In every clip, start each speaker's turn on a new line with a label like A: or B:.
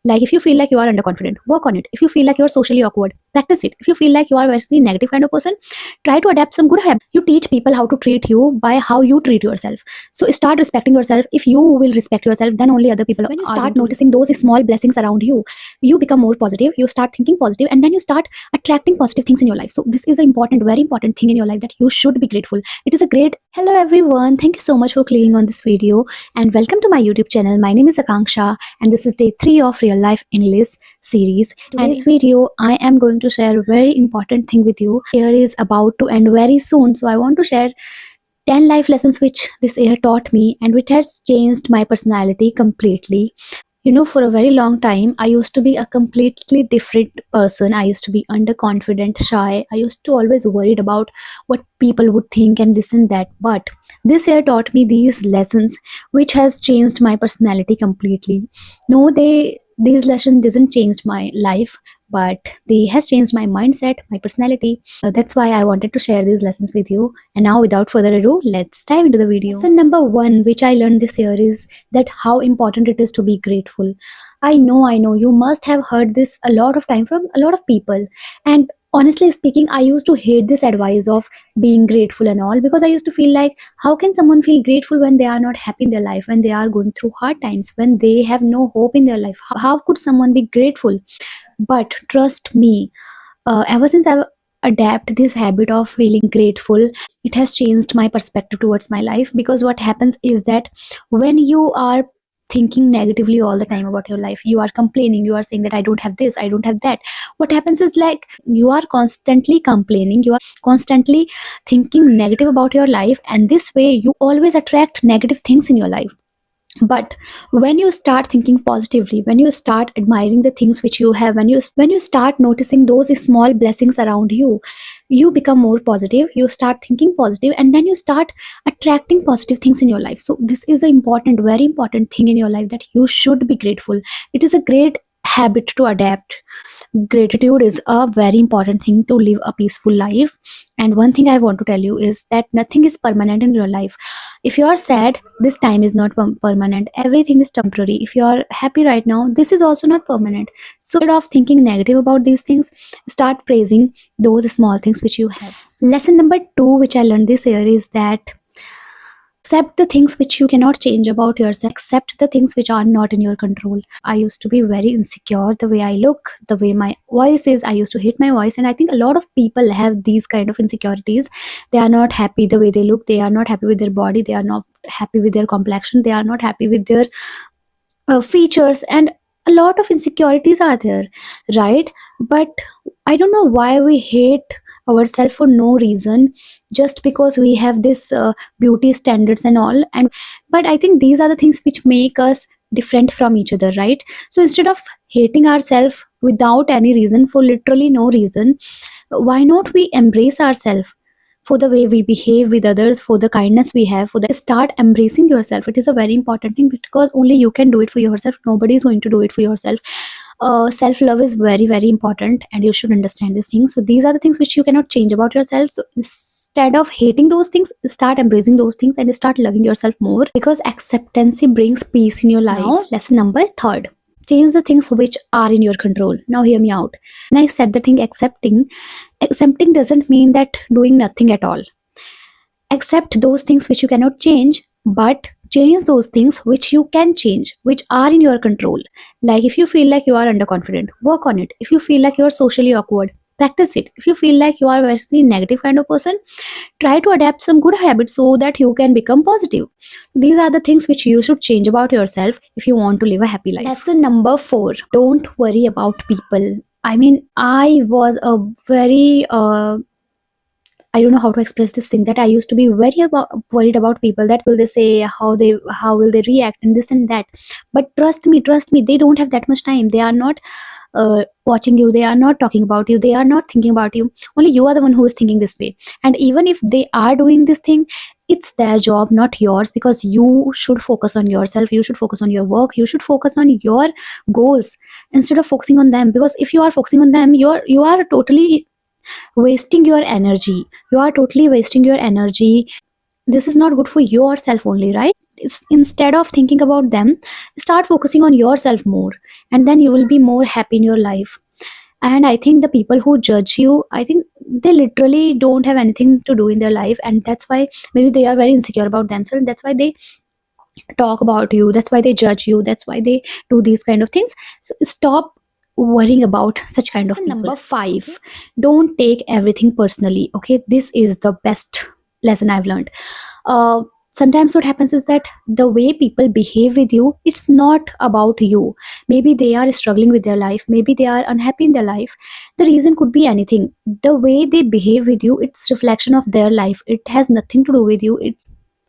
A: Like if you feel like you are underconfident, work on it. If you feel like you are socially awkward, practice it. If you feel like you are a very negative kind of person, try to adapt some good habits. You teach people how to treat you by how you treat yourself. So start respecting yourself. If you will respect yourself, then only other people. When you start noticing those small blessings around you, you become more positive. You start thinking positive, and then you start attracting positive things in your life. So this is an important, very important thing in your life that you should be grateful. It is a great. Hello everyone. Thank you so much for clicking on this video and welcome to my YouTube channel. My name is Akanksha and this is day 3 of Real Life English series. In this video, I am going to share a very important thing with you. Year is about to end very soon, so I want to share 10 life lessons which this year taught me and which has changed my personality completely. You know, for a very long time, I used to be a completely different person. I used to be underconfident, shy. I used to always worried about what people would think and this and that. But this year taught me these lessons, which has changed my personality completely. No, these lessons didn't change my life, but they has changed my mindset, my personality. That's why I wanted to share these lessons with you. And now, without further ado, let's dive into the video. Lesson number 1, which I learned this year, is that how important it is to be grateful. I know, you must have heard this a lot of time from a lot of people. And honestly speaking, I used to hate this advice of being grateful and all, because I used to feel like, how can someone feel grateful when they are not happy in their life, when they are going through hard times, when they have no hope in their life? How could someone be grateful? But trust me, ever since I've adapted this habit of feeling grateful, it has changed my perspective towards my life. Because what happens is that when you are thinking negatively all the time about your life, you are complaining, you are saying that I don't have this, I don't have that. What happens is, like, you are constantly complaining, you are constantly thinking negative about your life, and this way you always attract negative things in your life. But when you start thinking positively, when you start admiring the things which you have, when you start noticing those small blessings around you, you become more positive, you start thinking positive, and then you start attracting positive things in your life. So this is an important, very important thing in your life, that you should be grateful. It is a great habit to adapt. Gratitude is a very important thing to live a peaceful life. And one thing I want to tell you is that nothing is permanent in your life. If you are sad, this time is not permanent. Everything is temporary. If you are happy right now, this is also not permanent. So instead of thinking negative about these things, start praising those small things which you have. Lesson number 2, which I learned this year, is that accept the things which you cannot change about yourself. Accept the things which are not in your control. I used to be very insecure, the way I look, the way my voice is. I used to hate my voice, and I think a lot of people have these kind of insecurities. They are not happy the way they look, they are not happy with their body, they are not happy with their complexion, they are not happy with their features, and a lot of insecurities are there, right? But I don't know why we hate ourselves for no reason, just because we have this beauty standards and all. And but I think these are the things which make us different from each other, right? So instead of hating ourselves without any reason, for literally no reason, why not we embrace ourselves for the way we behave with others, for the kindness we have, for the start embracing yourself. It is a very important thing, because only you can do it for yourself. Nobody is going to do it for yourself. Self-love is very, very important, and you should understand these things. So these are the things which you cannot change about yourself. So instead of hating those things, start embracing those things and start loving yourself more, because acceptance brings peace in your life. Now, lesson number 3, change the things which are in your control. Now hear me out. When I said the thing accepting doesn't mean that doing nothing at all. Accept those things which you cannot change, but change those things which you can change, which are in your control. Like if you feel like you are underconfident, work on it. If you feel like you are socially awkward, practice it. If you feel like you are a very negative kind of person, try to adapt some good habits so that you can become positive. So these are the things which you should change about yourself if you want to live a happy life. Lesson number 4, don't worry about people. I mean, I was a very I don't know how to express this thing, that I used to be very worried about people. That will they say, how will they react, and this and that. But trust me, they don't have that much time. They are not watching you, they are not talking about you, they are not thinking about you. Only you are the one who is thinking this way. And even if they are doing this thing, it's their job, not yours, because you should focus on yourself, you should focus on your work, you should focus on your goals instead of focusing on them. Because if you are focusing on them, you are totally wasting your energy. You are totally wasting your energy. This is not good for yourself only, right? Instead of thinking about them, start focusing on yourself more, and then you will be more happy in your life. And I think the people who judge you, I think they literally don't have anything to do in their life, and that's why maybe they are very insecure about themselves. That's why they talk about you, that's why they judge you, that's why they do these kind of things. So stop worrying about such kind of people. Number 5, don't take everything personally. Okay, this is the best lesson I've learned. Sometimes what happens is that the way people behave with you, it's not about you. Maybe they are struggling with their life, maybe they are unhappy in their life. The reason could be anything. The way they behave with you, it's reflection of their life, it has nothing to do with you. It's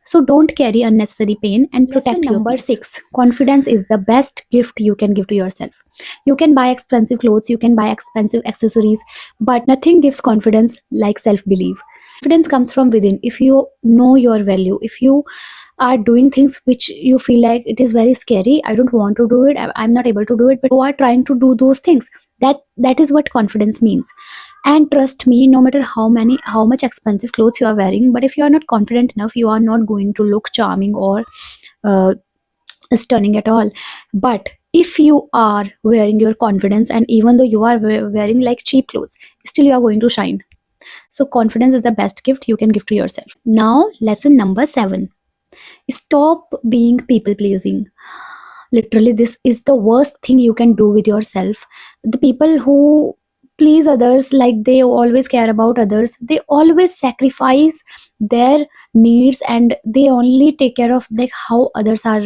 A: So don't carry unnecessary pain and protect your number peace. 6, confidence is the best gift you can give to yourself. You can buy expensive clothes, you can buy expensive accessories, but nothing gives confidence like self belief. Confidence comes from within. If you know your value, if you are doing things which you feel like it is very scary, I don't want to do it, I'm not able to do it, but you are trying to do those things, that is what confidence means. And trust me, no matter how much expensive clothes you are wearing, but if you are not confident enough, you are not going to look charming or uh, stunning at all. But if you are wearing your confidence, and even though you are wearing like cheap clothes, still you are going to shine. So confidence is the best gift you can give to yourself. Now, lesson number 7, stop being people pleasing. Literally, this is the worst thing you can do with yourself. The people who please others, like they always care about others, they always sacrifice their needs, and they only take care of like how others are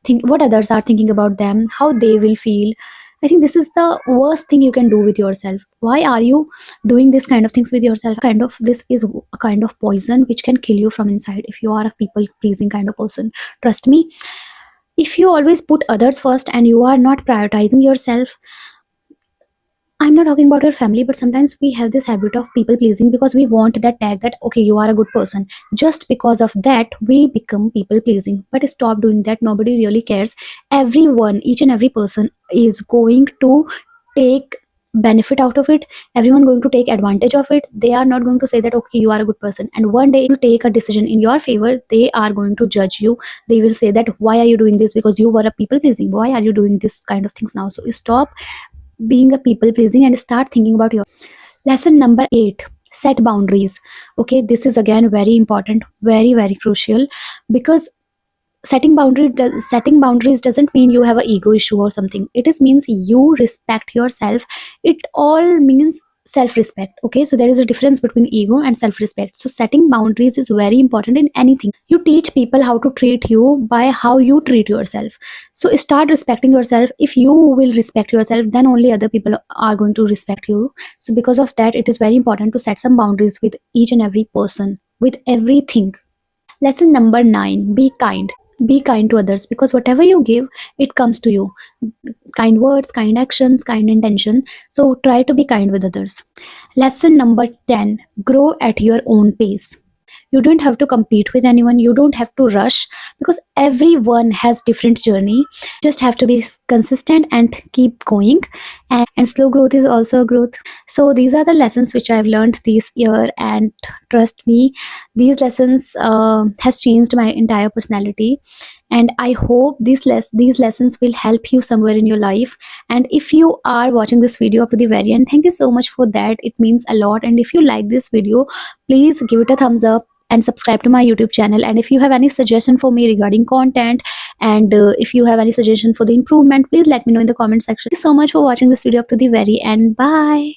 A: think what others are thinking about them, how they will feel. I think this is the worst thing you can do with yourself. Why are you doing this kind of things with yourself? This is a kind of poison which can kill you from inside if you are a people pleasing kind of person. Trust me, if you always put others first and you are not prioritizing yourself, I'm not talking about your family, but sometimes we have this habit of people pleasing because we want that tag that, okay, you are a good person. Just because of that, we become people pleasing. But stop doing that. Nobody really cares. Everyone, each and every person is going to take benefit out of it. Everyone going to take advantage of it. They are not going to say that, okay, you are a good person. And one day you take a decision in your favor, they are going to judge you. They will say that, why are you doing this? Because you were a people pleasing. Why are you doing this kind of things now? So stop being a people pleasing and start thinking about your lesson number 8, set boundaries. Okay, this is again very important, very very crucial, because setting boundaries doesn't mean you have an ego issue or something. It is means you respect yourself. It all means self respect. Okay, so there is a difference between ego and self respect. So setting boundaries is very important in anything. You teach people how to treat you by how you treat yourself. So start respecting yourself. If you will respect yourself, then only other people are going to respect you. So because of that, it is very important to set some boundaries with each and every person, with everything. Lesson number 9, be kind. Be kind to others, because whatever you give, it comes to you. Kind words, kind actions, kind intention. So try to be kind with others. Lesson number 10, grow at your own pace. You don't have to compete with anyone, you don't have to rush, because everyone has different journey. Just have to be consistent and keep going. And slow growth is also growth. So these are the lessons which I've learned this year, and trust me, these lessons has changed my entire personality. And I hope these lessons will help you somewhere in your life. And if you are watching this video up to the very end, thank you so much for that, it means a lot. And if you like this video, please give it a thumbs up and subscribe to my YouTube channel. And if you have any suggestion for me regarding content, and if you have any suggestion for the improvement, please let me know in the comment section. Thank you so much for watching this video up to the very end. Bye.